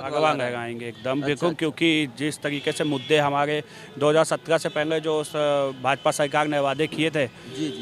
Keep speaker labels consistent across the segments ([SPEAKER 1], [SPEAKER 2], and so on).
[SPEAKER 1] भगवान लगाएंगे एकदम बिल्कुल। क्योंकि जिस तरीके से मुद्दे हमारे 2017 से पहले जो भाजपा सरकार ने वादे किए थे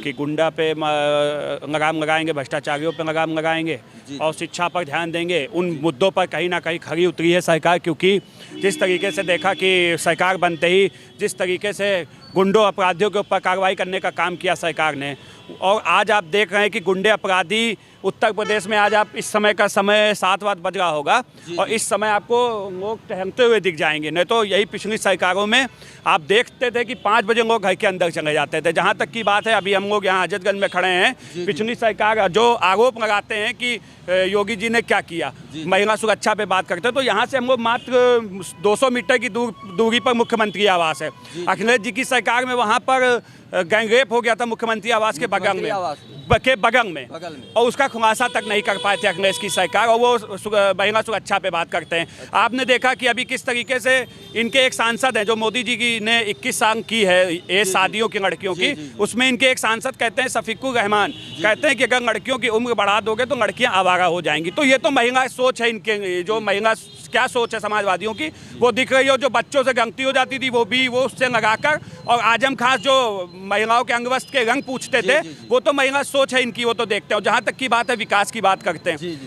[SPEAKER 1] कि गुंडा पे लगाम लगाएंगे, भ्रष्टाचारियों पे लगाम लगाएंगे और शिक्षा पर ध्यान देंगे, उन मुद्दों पर कहीं ना कहीं खरी उतरी है सरकार। क्योंकि जिस तरीके से देखा कि सरकार बनते ही जिस तरीके से गुंडों अपराधियों के ऊपर कार्रवाई करने का काम किया सरकार ने, और आज आप देख रहे हैं कि गुंडे अपराधी उत्तर प्रदेश में, आज आप इस समय का समय 7 बज रहा होगा और इस समय आपको लोग टहलते हुए दिख जाएंगे। नहीं तो यही पिछली सरकारों में आप देखते थे कि 5 बजे लोग घर के अंदर चले जाते थे। जहाँ तक की बात है, अभी हम लोग यहाँ हजरतगंज में खड़े हैं, पिछली सरकार जो आरोप लगाते हैं कि योगी जी ने क्या किया, महिला सुरक्षा पे बात करते हैं, तो यहाँ से हम लोग मात्र 200 मीटर की दूरी पर मुख्यमंत्री आवास है। अखिलेश जी की सरकार में वहाँ पर गैंगरेप हो गया था मुख्यमंत्री आवास के बगल में और उसका खुलासा तक नहीं कर पाए थे अखिलेश की सरकार, और वो महिला सुरक्षा पे बात करते हैं। आपने देखा कि अभी किस तरीके से इनके एक सांसद हैं जो मोदी जी की ने 21 साल की है ये शादियों की लड़कियों की, उसमें इनके एक सांसद कहते हैं शफीकुर रहमान, कहते हैं कि अगर लड़कियों की उम्र बढ़ा दोगे तो लड़कियां आवारा हो जाएंगी। तो ये तो महिला सोच है इनके, जो महिला क्या सोच है समाजवादियों की वो दिख रही हो। जो बच्चों से गलती हो जाती थी वो उससे लगाकर, और आजम खास जो महिलाओं के अंगवस्त्र के रंग पूछते थे, वो तो महिला सोच है इनकी, वो तो देखते हो। जहाँ तक की बात है विकास की बात करते हैं,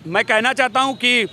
[SPEAKER 1] मैं कहना चाहता हूँ कि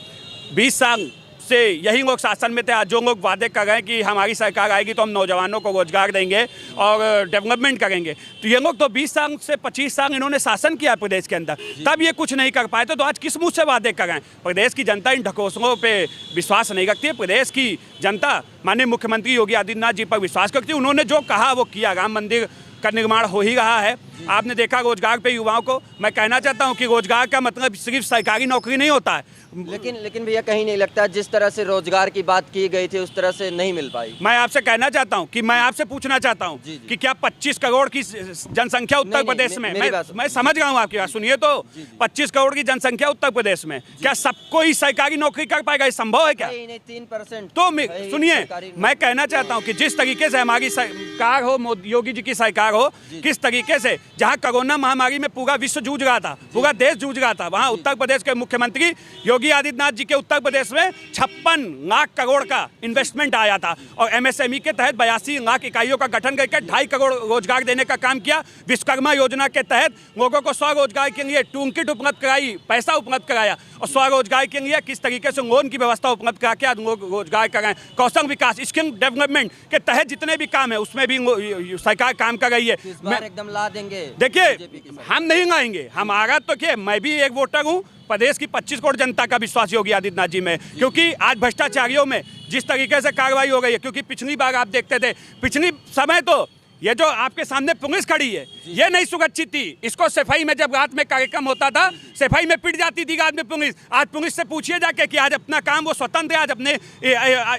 [SPEAKER 1] 20 साल से यही लोग शासन में थे। आज जो लोग वादे कर रहे हैं कि हमारी सरकार आएगी तो हम नौजवानों को रोजगार देंगे और डेवलपमेंट करेंगे, तो ये लोग तो 20 साल से 25 साल इन्होंने शासन किया प्रदेश के अंदर, तब ये कुछ नहीं कर पाए थे। तो आज किस मुँह से वादे कर रहे हैं? प्रदेश की जनता इन ढकोसलों पे विश्वास नहीं रखती है। प्रदेश की जनता माननीय मुख्यमंत्री योगी आदित्यनाथ जी पर विश्वास करती है। उन्होंने जो कहा वो किया। राम मंदिर का निर्माण हो ही रहा है। आपने देखा रोजगार पे युवाओं को, मैं कहना चाहता हूं कि रोजगार का मतलब सिर्फ सरकारी नौकरी नहीं होता है।
[SPEAKER 2] लेकिन भैया कहीं नहीं लगता जिस तरह से रोजगार की बात की गई थी उस तरह से नहीं मिल पाई।
[SPEAKER 1] मैं आपसे कहना चाहता हूं कि मैं आपसे पूछना चाहता हूं कि क्या 25 करोड़ की जनसंख्या उत्तर प्रदेश में, मैं समझ रहा हूं आपकी बात, सुनिए तो 25 करोड़ की जनसंख्या उत्तर प्रदेश में, क्या सबको ही सरकारी नौकरी कर पाएगा? ये संभव है क्या?
[SPEAKER 2] नहीं, 3%।
[SPEAKER 1] तो सुनिए, मैं कहना चाहता हूं कि जिस तरीके से हमारी सरकार हो, योगी जी की सरकार हो, किस तरीके से जहां कोरोना महामारी में पूरा विश्व जूझ रहा था, पूरा देश जूझ रहा था, वहां उत्तर प्रदेश के मुख्यमंत्री योगी आदित्यनाथ जी के उत्तर प्रदेश में 56 लाख करोड़ का इन्वेस्टमेंट आया था और एमएसएमई के तहत 82 लाख इकाइयों का गठन करके 2.5 करोड़ रोजगार देने का काम किया। विश्वकर्मा योजना के तहत लोगों को स्वरोजगार के लिए टूल किट उपलब्ध कराई, पैसा उपलब्ध कराया, और स्वरोजगार के लिए किस तरीके से लोन की व्यवस्था उपलब्ध करा के आज लोग रोजगार कर रहे हैं। कौशल विकास स्किल डेवलपमेंट के तहत जितने भी काम है उसमें भी सरकार काम कर रही है।
[SPEAKER 2] मैं एकदम ला देंगे।
[SPEAKER 1] देखिए, हम नहीं लाएंगे, हमारा तो क्या, मैं भी एक वोटर हूँ। प्रदेश की 25 करोड़ जनता का विश्वास योगी आदित्यनाथ जी में, क्योंकि आज भ्रष्टाचारियों में जिस तरीके से कार्रवाई हो गई है, क्योंकि पिछली बार आप देखते थे, पिछली समय तो ये जो आपके सामने पुलिस खड़ी है ये नहीं सुरक्षित थी। इसको सफाई में जब रात में कार्यक्रम होता था, सफाई में पिट जाती थी रात में पुलिस। आज पुलिस से पूछिए जाके कि आज अपना काम वो स्वतंत्र है, आज अपने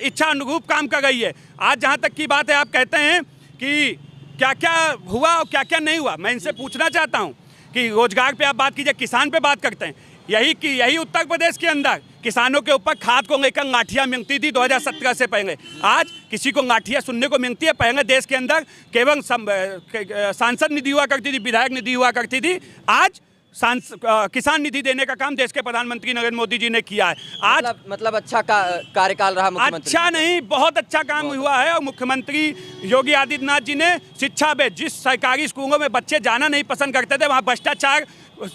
[SPEAKER 1] इच्छा अनुरूप काम कर रही है। आज जहाँ तक की बात है, आप कहते हैं कि क्या क्या हुआ और क्या क्या नहीं हुआ, मैं इनसे पूछना चाहता हूँ कि रोजगार पे आप बात कीजिए, किसान पे बात करते हैं। यही उत्तर प्रदेश के अंदर किसानों के ऊपर खाद को लेकर लाठियां मिलती थी 2017 से पहले। आज किसी को लाठियां सुनने को मिलती है। पहले देश के अंदर केवल सांसद निधि हुआ करती थी, विधायक निधि हुआ करती थी। आज किसान निधि देने का काम देश के प्रधानमंत्री नरेंद्र मोदी जी ने किया है। आज
[SPEAKER 2] मतलब अच्छा कार्यकाल रहा मुख्यमंत्री।
[SPEAKER 1] अच्छा नहीं, बहुत अच्छा काम हुआ है। और मुख्यमंत्री योगी आदित्यनाथ जी ने शिक्षा में, जिस सरकारी स्कूलों में बच्चे जाना नहीं पसंद करते थे, वहाँ भ्रष्टाचार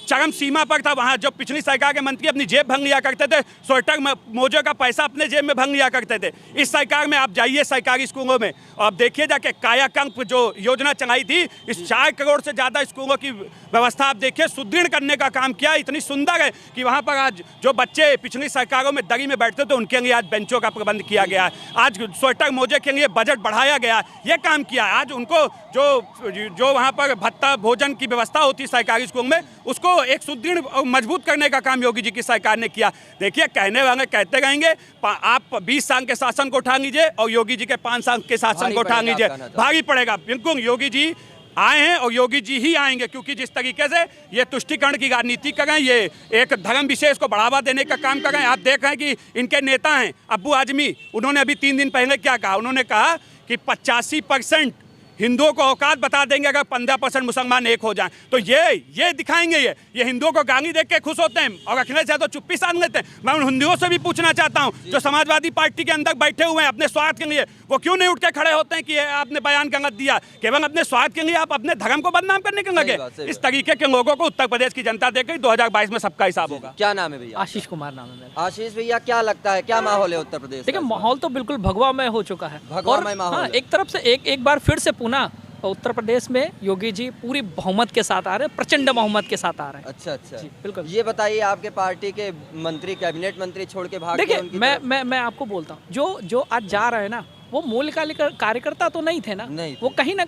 [SPEAKER 1] चरम सीमा पर था। वहाँ जो पिछली सरकार के मंत्री अपनी जेब भंग लिया करते थे, स्वेटर मोजे का पैसा अपने जेब में भंग लिया करते थे। इस सरकार में आप जाइए सरकारी स्कूलों में और आप देखिए जाके कायाकल्प जो योजना चलाई थी, इस 4 करोड़ से ज़्यादा स्कूलों की व्यवस्था आप देखिए, सुदृढ़ करने का काम किया। इतनी सुंदर है कि वहाँ पर आज जो बच्चे पिछली सरकारों में दरी में बैठते थे उनके लिए आज बेंचों का प्रबंध किया गया है। आज स्वेटर मोजे के लिए बजट बढ़ाया गया, ये काम किया। आज उनको जो वहाँ पर भत्ता भोजन की व्यवस्था होती है सरकारी स्कूल में, उसको एक सुदृढ़ और मजबूत करने का काम योगी जी की सरकार ने किया। देखिए, कहने वाले कहते रहेंगे, आप 20 साल के शासन को उठा लीजिए और योगी जी के 5 साल के शासन को उठा लीजिए, भारी पड़ेगा। बिल्कुल योगी जी आए हैं और योगी जी ही आएंगे, क्योंकि जिस तरीके से ये तुष्टिकरण की राजनीति कर रहे हैं, ये एक धर्म विशेष को बढ़ावा देने का काम कर रहे हैं। आप देख रहे हैं कि इनके नेता हैं अब्बू आजमी, उन्होंने अभी 3 दिन पहले क्या कहा? उन्होंने कहा कि 85% हिंदुओं को औकात बता देंगे अगर 15% मुसलमान एक हो जाएं तो ये दिखाएंगे। ये हिंदुओं को गाली देख के खुश होते हैं और रखने से तो चुप्पी साध लेते हैं। मैं उन हिंदुओं से भी पूछना चाहता हूं जो समाजवादी पार्टी के अंदर बैठे हुए हैं अपने स्वार्थ के लिए, वो क्यों नहीं उठ के खड़े होते हैं कि आपने बयान गलत दिया। केवल अपने स्वार्थ के लिए आप अपने धर्म को बदनाम करने के लगे। इस तरीके के लोगों को उत्तर प्रदेश की जनता देख 2022 में सबका हिसाब होगा।
[SPEAKER 2] क्या नाम है भैया?
[SPEAKER 3] आशीष कुमार नाम है मेरा।
[SPEAKER 2] आशीष भैया, क्या लगता है क्या माहौल है उत्तर प्रदेश?
[SPEAKER 3] देखिए माहौल तो बिल्कुल भगवामय हो चुका है।
[SPEAKER 2] भगवामय माहौल
[SPEAKER 3] हाँ,
[SPEAKER 2] है।
[SPEAKER 3] एक तरफ से एक बार फिर से पुनः उत्तर प्रदेश में योगी जी पूरी बहुमत के साथ आ रहे हैं, प्रचंड बहुमत के साथ आ रहे हैं।
[SPEAKER 2] अच्छा अच्छा
[SPEAKER 3] जी, बिल्कुल।
[SPEAKER 2] ये बताइए, आपके पार्टी के मंत्री, कैबिनेट मंत्री छोड़ के भाग गए
[SPEAKER 3] देखिए
[SPEAKER 2] उनकी तरफ?
[SPEAKER 3] मैं आपको बोलता हूँ, जो आज जा रहे हैं ना, वो मूल कार्यकर्ता तो नहीं थे ना,
[SPEAKER 2] नहीं थे।
[SPEAKER 3] वो कहीं ना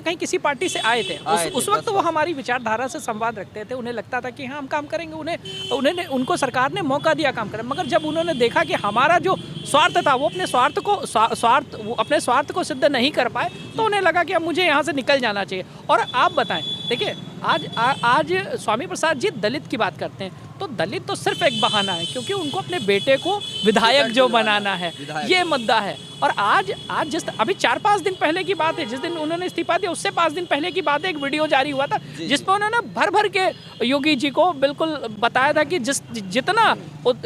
[SPEAKER 3] कहीं किसी पार्टी से आए थे। उस वक्त वो हमारी विचारधारा से संवाद रखते थे। उन्हें लगता था कि हाँ हम काम करेंगे, उनको सरकार ने मौका दिया काम करें। मगर जब उन्होंने देखा कि हमारा जो स्वार्थ था वो अपने स्वार्थ को सिद्ध नहीं कर पाए, तो उन्हें लगा कि अब मुझे यहाँ से निकल जाना चाहिए। और आप बताएं, देखिए आज स्वामी प्रसाद जी दलित की बात करते हैं, तो दलित तो सिर्फ एक बहाना है, क्योंकि उनको अपने बेटे को विधायक जो बनाना है, ये मुद्दा है। और आज अभी 4-5 दिन पहले की बात है, जिस दिन उन्होंने इस्तीफा दिया उससे 5 दिन पहले की बात है, एक वीडियो जारी हुआ था जिसमें उन्होंने भर के योगी जी को बिल्कुल बताया था कि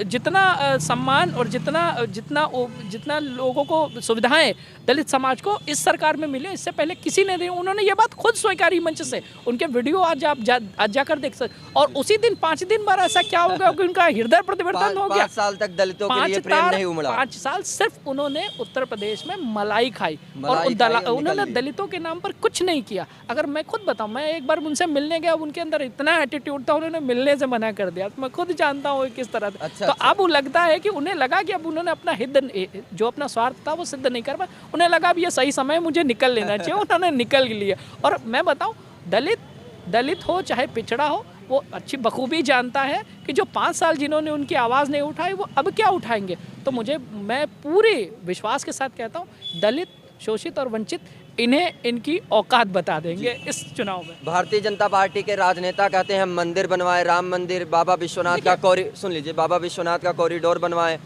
[SPEAKER 3] जितना सम्मान और जितना लोगों को सुविधाएं दलित समाज को इस सरकार में मिले, इससे पहले किसी ने दी। उन्होंने ये बात खुद स्वीकारी मंच से, उनके वीडियो आज आप जाकर देख सकते। और उसी दिन 5 दिन बाद ऐसा क्या हो गया कि उनका हृदय परिवर्तन हो गया।
[SPEAKER 2] 5 साल तक दलितों के लिए प्रेम नहीं उमड़ा।
[SPEAKER 3] 5 साल सिर्फ उन्होंने उत्तर प्रदेश में मलाई खाई और उन्होंने दलितों के नाम पर कुछ नहीं किया। अगर मैं खुद बताऊं, मैं एक बार उनसे मिलने गया, उनके अंदर इतना एटीट्यूड था, उन्होंने मिलने से मना कर दिया। मैं खुद जानता हूँ किस तरह से।
[SPEAKER 2] अच्छा,
[SPEAKER 3] तो अब वो लगता है कि उन्हें लगा कि अब उन्होंने अपना हित, जो अपना स्वार्थ था वो सिद्ध नहीं कर पाए। उन्हें लगा अब ये सही समय मुझे निकल लेना चाहिए। उन्होंने निकल लिया। और मैं बताऊँ, दलित हो चाहे पिछड़ा हो, वो अच्छी बखूबी जानता है कि जो 5 साल जिन्होंने उनकी आवाज़ नहीं उठाई, वो अब क्या उठाएंगे। तो मैं पूरे विश्वास के साथ कहता हूँ, दलित, शोषित और वंचित, इन्हें इनकी औकात बता देंगे इस चुनाव में।
[SPEAKER 2] भारतीय जनता पार्टी के राजनेता कहते हैं हम मंदिर बनवाए, राम मंदिर, बाबा विश्वनाथ का कॉरिडोर बनवाए।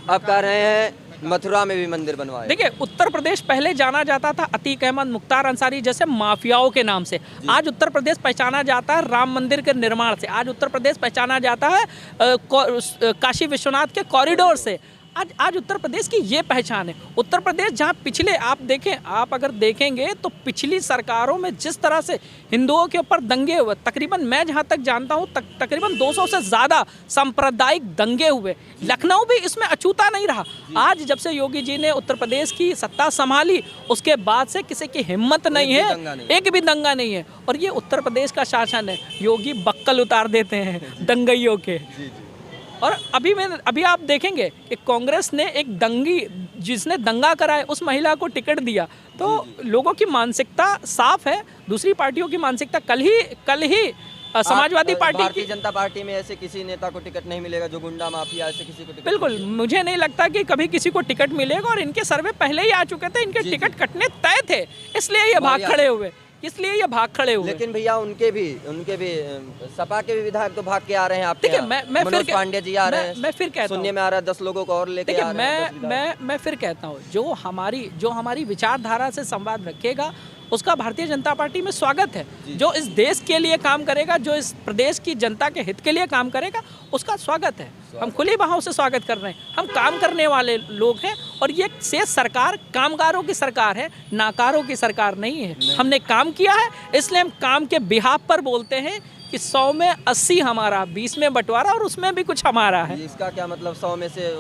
[SPEAKER 2] अब कह रहे हैं मथुरा में भी मंदिर बनवाए।
[SPEAKER 3] देखिए, उत्तर प्रदेश पहले जाना जाता था अतीक अहमद, मुख्तार अंसारी जैसे माफियाओं के नाम से। आज उत्तर प्रदेश पहचाना जाता है राम मंदिर के निर्माण से। आज उत्तर प्रदेश पहचाना जाता है काशी विश्वनाथ के कॉरिडोर से। आज उत्तर प्रदेश की ये पहचान है। उत्तर प्रदेश जहाँ पिछले आप अगर देखेंगे तो पिछली सरकारों में जिस तरह से हिंदुओं के ऊपर दंगे हुए, तकरीबन मैं जहाँ तक जानता हूँ तकरीबन 200 से ज़्यादा सांप्रदायिक दंगे हुए। लखनऊ भी इसमें अछूता नहीं रहा। आज जब से योगी जी ने उत्तर प्रदेश की सत्ता संभाली, उसके बाद से किसी की हिम्मत नहीं है, एक भी दंगा नहीं है। और ये उत्तर प्रदेश का शासन है। योगी बक्कल उतार देते हैं दंगइयों के। और अभी आप देखेंगे कि कांग्रेस ने एक जिसने दंगा कराए उस महिला को टिकट दिया। तो लोगों की मानसिकता साफ है, दूसरी पार्टियों की मानसिकता कल ही समाजवादी पार्टी,
[SPEAKER 2] भारतीय जनता पार्टी में ऐसे किसी नेता को टिकट नहीं मिलेगा जो गुंडा माफिया, ऐसे किसी को टिकट?
[SPEAKER 3] बिल्कुल, मुझे नहीं लगता कि कभी किसी को टिकट मिलेगा। और इनके सर्वे पहले ही आ चुके थे, इनके टिकट कटने तय थे, इसलिए ये भाग खड़े हुए।
[SPEAKER 2] लेकिन भैया उनके भी सपा के भी विधायक तो भाग के आ रहे हैं। आप
[SPEAKER 3] देखिए,
[SPEAKER 2] मनोज पांडे जी आ रहे हैं।
[SPEAKER 3] मैं फिर कहता हूं,
[SPEAKER 2] सुनने में आ रहा है 10 लोगों को और लेके आ रहे हैं।
[SPEAKER 3] मैं फिर कहता हूँ, जो हमारी विचारधारा से संवाद रखेगा उसका भारतीय जनता पार्टी में स्वागत है। जो इस देश के लिए काम करेगा, जो इस प्रदेश की जनता के हित के लिए काम करेगा, उसका स्वागत है। हम खुली बाहों से स्वागत कर रहे हैं। हम काम करने वाले लोग हैं और ये कामगारों की सरकार है, नाकारों की सरकार नहीं है। हमने काम किया है, इसलिए हम काम के बिहाफ पर बोलते हैं कि 100 में 80 हमारा, 20 में बंटवारा और उसमें भी कुछ हमारा है।
[SPEAKER 2] इसका क्या मतलब? 100 में से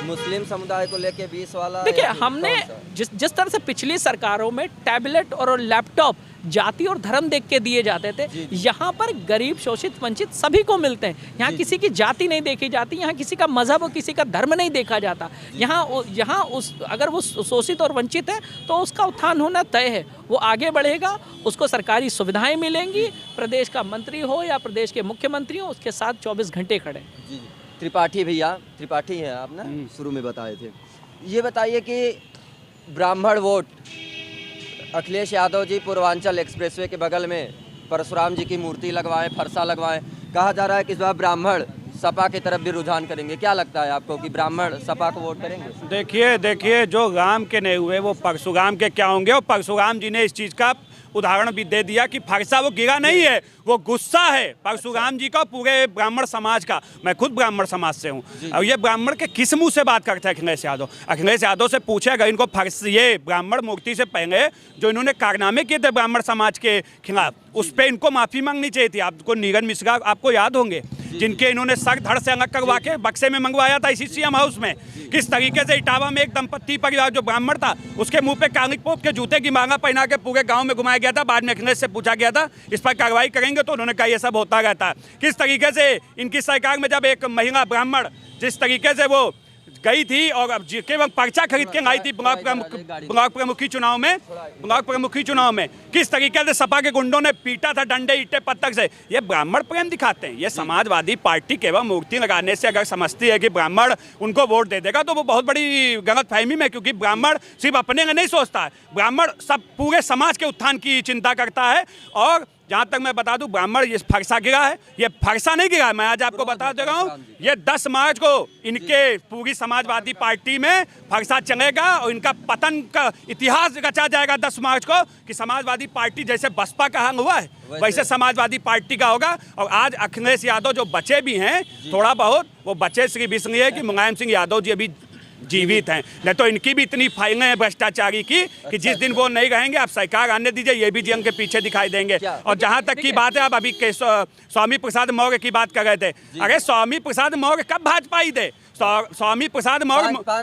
[SPEAKER 2] मुस्लिम समुदाय को लेके 20 वाला?
[SPEAKER 3] देखिए, हमने जिस तरह से पिछली सरकारों में टैबलेट और लैपटॉप जाति और धर्म देख के दिए जाते थे, यहाँ पर गरीब, शोषित, वंचित सभी को मिलते हैं। यहाँ किसी की जाति नहीं देखी जाती, यहाँ किसी का मजहब और किसी का धर्म नहीं देखा जाता। अगर वो शोषित और वंचित है तो उसका उत्थान होना तय है। वो आगे बढ़ेगा, उसको सरकारी सुविधाएं मिलेंगी। प्रदेश का मंत्री हो या प्रदेश के मुख्यमंत्री हो, उसके साथ 24 घंटे खड़े।
[SPEAKER 2] त्रिपाठी हैं आप ना, शुरू में बताए थे। ये बताइए कि ब्राह्मण वोट, अखिलेश यादव जी पूर्वांचल एक्सप्रेसवे के बगल में परशुराम जी की मूर्ति लगवाएं, फरसा लगवाएं। कहा जा रहा है कि इस बार ब्राह्मण सपा की तरफ भी रुझान करेंगे। क्या लगता है आपको कि ब्राह्मण सपा को वोट करेंगे?
[SPEAKER 1] देखिए जो राम के नहीं हुए वो परशुराम के क्या होंगे। और परशुराम जी ने इस चीज़ का उदाहरण भी दे दिया कि फरसा वो गिरा नहीं है, वो गुस्सा है परशुराम जी का, पूरे ब्राह्मण समाज का। मैं खुद ब्राह्मण समाज से हूँ। और ये ब्राह्मण के किस मुंह से बात करते हैं अखिलेश यादव? अखिलेश यादव से पूछेगा इनको ये ब्राह्मण मूर्ति से पहले जो इन्होंने कारनामे किए थे ब्राह्मण समाज के खिलाफ, उस पर इनको माफ़ी मांगनी चाहिए थी। आपको नीरज मिश्रा आपको याद होंगे, जिनके इन्होंने सर धड़ से अलग करवा के बक्से में मंगवाया था इसी सीएम हाउस में। किस तरीके से इटावा में एक दंपत्ति परिवार जो ब्राह्मण था उसके मुंह पे कालिक पोत के जूते की मांगा पहना के पूरे गांव में घुमाया गया था। बाद में अखिलेश से पूछा गया था इस पर कार्रवाई करेंगे, तो उन्होंने कहा ये सब होता रहता है। किस तरीके से इनकी सरकार में जब एक महिला ब्राह्मण जिस तरीके से वो गई थी और केवल पर्चा खरीद के लाई थी ब्लॉक प्रमुखी चुनाव में किस तरीके से सपा के गुंडों ने पीटा था डंडे ईंटे पत्थर से। ये ब्राह्मण प्रेम दिखाते हैं। ये समाजवादी पार्टी केवल मूर्ति लगाने से अगर समझती है कि ब्राह्मण उनको वोट दे देगा तो वो बहुत बड़ी गलतफहमी में, क्योंकि ब्राह्मण सिर्फ अपने का नहीं सोचता है, ब्राह्मण सब पूरे समाज के उत्थान की चिंता करता है। और जहाँ तक मैं बता दूं, ब्राह्मण ये फरसा गिरा है, ये फरसा नहीं गिरा है। मैं आज आपको बता दे रहा हूँ, ये 10 मार्च को इनके पूरी समाजवादी पार्टी में फरसा चलेगा और इनका पतन का इतिहास रचा जाएगा 10 मार्च को, कि समाजवादी पार्टी जैसे बसपा का हाल हुआ है वैसे समाजवादी पार्टी का होगा। और आज अखिलेश यादव जो बचे भी हैं थोड़ा बहुत, वो बचे सिर्फ इसलिए कि मुलायम सिंह यादव जी अभी जीवित हैं, नहीं तो इनकी भी इतनी फाइलें हैं भ्रष्टाचारी की कि जिस दिन वो नहीं रहेंगे आप सरकार आने दीजिए, ये भी जेल के पीछे दिखाई देंगे। और जहां तक की बात है, आप अभी स्वामी प्रसाद मौर्य की बात कर रहे थे, अरे स्वामी प्रसाद मौर्य कब भाजपा ही थे? स्वामी प्रसाद मौर्य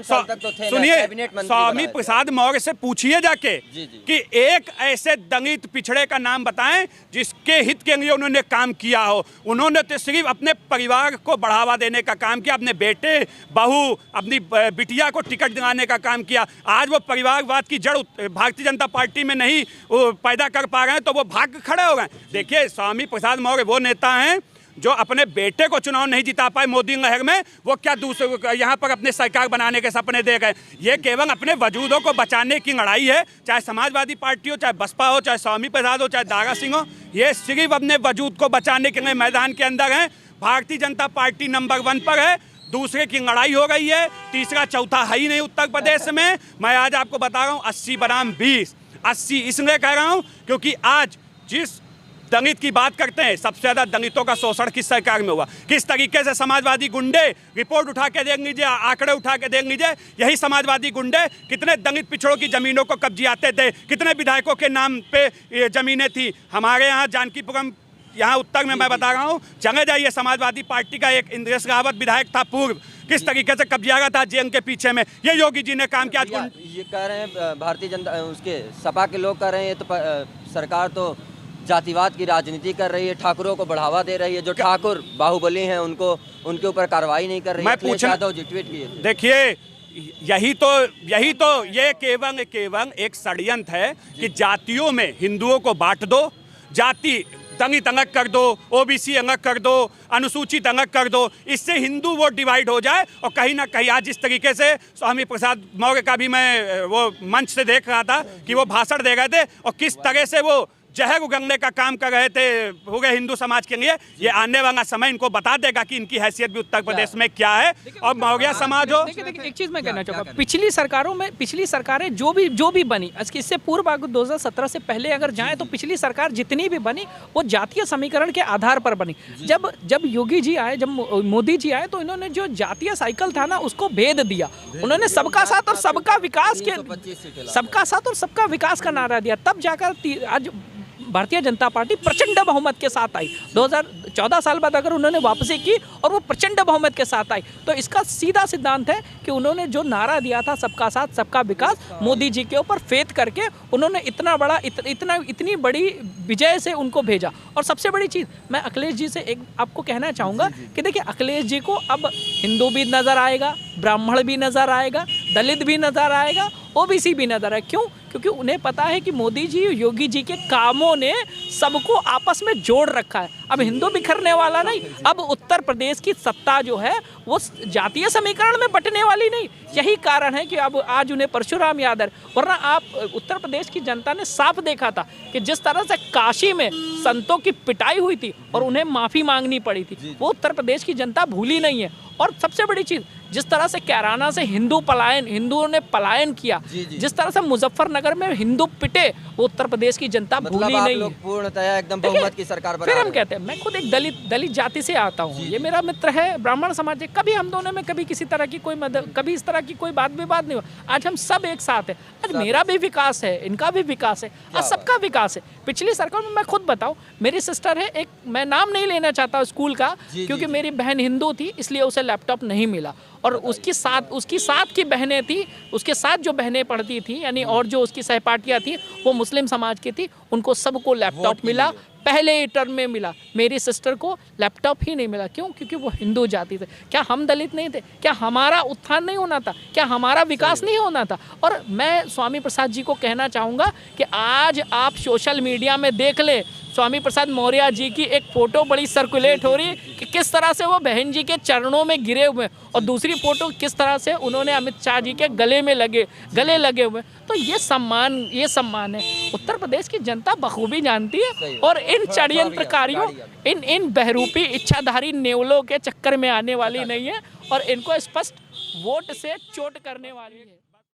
[SPEAKER 1] सुनिए, स्वामी प्रसाद मौर्य से पूछिए जाके कि एक ऐसे दलित पिछड़े का नाम बताएं जिसके हित के लिए उन्होंने काम किया हो। उन्होंने तो सिर्फ अपने परिवार को बढ़ावा देने का काम किया, अपने बेटे बहू अपनी बिटिया को टिकट दिलाने का काम किया। आज वो परिवारवाद की जड़ भारतीय जनता पार्टी में नहीं पैदा कर पा रहे हैं तो वो भाग खड़े हो गए। देखिए स्वामी प्रसाद मौर्य वो नेता हैं जो अपने बेटे को चुनाव नहीं जिता पाए मोदी लहर में, वो क्या दूसरे यहाँ पर अपने सरकार बनाने के सपने देख रहे हैं। ये केवल अपने वजूदों को बचाने की लड़ाई है, चाहे समाजवादी पार्टी हो, चाहे बसपा हो, चाहे स्वामी प्रसाद हो, चाहे दारा सिंह हो। ये सिर्फ अपने वजूद को बचाने के लिए मैदान के अंदर हैं। भारतीय जनता पार्टी नंबर 1 पर है, दूसरे की लड़ाई हो गई है, तीसरा चौथा है ही नहीं उत्तर प्रदेश में। मैं आज आपको बता रहा हूँ 80 बनाम 20। 80 इसलिए कह रहा हूँ क्योंकि आज जिस दलित की बात करते हैं, सबसे ज़्यादा दलितों का शोषण किस सरकार में हुआ, किस तरीके से समाजवादी गुंडे, रिपोर्ट उठा के देख लीजिए, आंकड़े उठा के देख लीजिए, यही समाजवादी गुंडे कितने दलित पिछड़ों की ज़मीनों को कब्जियाते थे, कितने विधायकों के नाम पे ज़मीनें थी। हमारे यहाँ जानकीपुरम यहाँ उत्तर में मैं बता रहा हूँ, चले जाइए, समाजवादी पार्टी का एक इंद्रेश रावत विधायक था पूर्व, किस तरीके से कब्जिया था जेल के पीछे में। ये योगी जी ने काम किया।
[SPEAKER 2] ये कह रहे हैं भारतीय जनता उसके सपा के लोग कह रहे हैं ये तो सरकार तो जातिवाद की राजनीति कर रही है, ठाकुरों को बढ़ावा दे रही है, जो ठाकुर बाहुबली हैं उनको उनके ऊपर कार्रवाई नहीं कर रही है। अखिलेश यादव जी ट्वीट किए।
[SPEAKER 1] देखिए यही तो ये केवल एक षड्यंत्र है कि जातियों में हिंदुओं को बांट दो, जाति दलित अलग कर दो, ओबीसी अलग कर दो, अनुसूचित अलग कर दो, इससे हिंदू वोट डिवाइड हो जाए। और कहीं ना कहीं आज जिस तरीके से स्वामी प्रसाद मौर्य का भी मैं वो मंच से देख रहा था कि वो भाषण दे रहे थे और किस तरह से वो जहर उगलने का काम कर रहे थे पूरे हिंदू समाज के लिए। ये आने वाला समय इनको बता देगा कि इनकी हैसियत भी उत्तर प्रदेश में क्या है। और मौर्य समाज हो,
[SPEAKER 3] देखिए एक चीज़ मैं कहना चाहूँगा, पिछली सरकारें जो भी बनी, इससे पूर्व 2017 से पहले अगर जाएं तो पिछली सरकार जितनी भी बनी वो जातीय समीकरण के आधार पर बनी। जब योगी जी आए, जब मोदी जी आए, तो इन्होंने जो जातीय साइकिल था ना उसको भेद दिया। उन्होंने सबका साथ और सबका विकास का नारा दिया। तब जाकर आज भारतीय जनता पार्टी प्रचंड बहुमत के साथ आई। 2014 साल बाद अगर उन्होंने वापसी की और वो प्रचंड बहुमत के साथ आई, तो इसका सीधा सिद्धांत है कि उन्होंने जो नारा दिया था सबका साथ सबका विकास, मोदी जी के ऊपर फेथ करके उन्होंने इतनी बड़ी विजय से उनको भेजा। और सबसे बड़ी चीज़ मैं अखिलेश जी से एक आपको कहना चाहूँगा कि देखिए अखिलेश जी को अब हिंदू भी नज़र आएगा, ब्राह्मण भी नज़र आएगा, दलित भी नज़र आएगा, ओबीसी भी नज़र आएगा। क्यों? क्योंकि उन्हें पता है कि मोदी जी, योगी जी के कामों ने सबको आपस में जोड़ रखा है। अब हिंदू बिखरने वाला नहीं, अब उत्तर प्रदेश की सत्ता जो है वो जातीय समीकरण में बंटने वाली नहीं। यही कारण है कि अब आज उन्हें परशुराम याद है। वरना आप उत्तर प्रदेश की जनता ने साफ देखा था कि जिस तरह से काशी में संतों की पिटाई हुई थी और उन्हें माफ़ी मांगनी पड़ी थी, वो उत्तर प्रदेश की जनता भूली नहीं है। और सबसे बड़ी चीज़, जिस तरह से कैराना से हिंदुओं ने पलायन किया, जिस तरह से मुजफ्फरनगर में हिंदू पिटे, वो उत्तर प्रदेश की जनता
[SPEAKER 2] मतलब
[SPEAKER 3] भूली
[SPEAKER 2] आप
[SPEAKER 3] नहीं
[SPEAKER 2] लोग
[SPEAKER 3] है।
[SPEAKER 2] पूर्णतया एकदम बहुमत की सरकार बना
[SPEAKER 3] फिर
[SPEAKER 2] रहे
[SPEAKER 3] हम
[SPEAKER 2] हैं।
[SPEAKER 3] कहते हैं, मैं खुद एक दलित जाति से आता हूँ, ये मेरा मित्र है, ब्राह्मण समाज है, कभी हम दोनों में कभी किसी तरह की कोई मदद, कभी इस तरह की कोई बात विवाद नहीं हुआ। आज हम सब एक साथ हैं। आज मेरा भी विकास है, इनका भी विकास है, आज सबका विकास है। पिछली सरकार में मैं खुद बताऊं, मेरी सिस्टर है एक, मैं नाम नहीं लेना चाहता स्कूल का, क्योंकि मेरी बहन हिंदू थी इसलिए उसे लैपटॉप नहीं मिला, और उसकी साथ की बहनें थी, उसके साथ जो बहनें पढ़ती थी यानी और जो उसकी सहपाठियाँ थी वो मुस्लिम समाज की थी, उनको सबको लैपटॉप मिला, पहले ही टर्म में मिला। मेरी सिस्टर को लैपटॉप ही नहीं मिला। क्यों? क्योंकि वो हिंदू जाति थे। क्या हम दलित नहीं थे? क्या हमारा उत्थान नहीं होना था? क्या हमारा विकास नहीं होना था? और मैं स्वामी प्रसाद जी को कहना चाहूँगा कि आज आप सोशल मीडिया में देख ले, स्वामी प्रसाद मौर्य जी की एक फ़ोटो बड़ी सर्कुलेट हो रही है कि किस तरह से वो बहन जी के चरणों में गिरे हुए हैं, और दूसरी फ़ोटो किस तरह से उन्होंने अमित शाह जी के गले लगे हुए। तो ये सम्मान है। उत्तर प्रदेश की जनता बखूबी जानती है, और इन षड्यंत्रकारियों, इन बहरूपी इच्छाधारी नेवलों के चक्कर में आने वाली नहीं है, और इनको स्पष्ट वोट से चोट करने वाली है।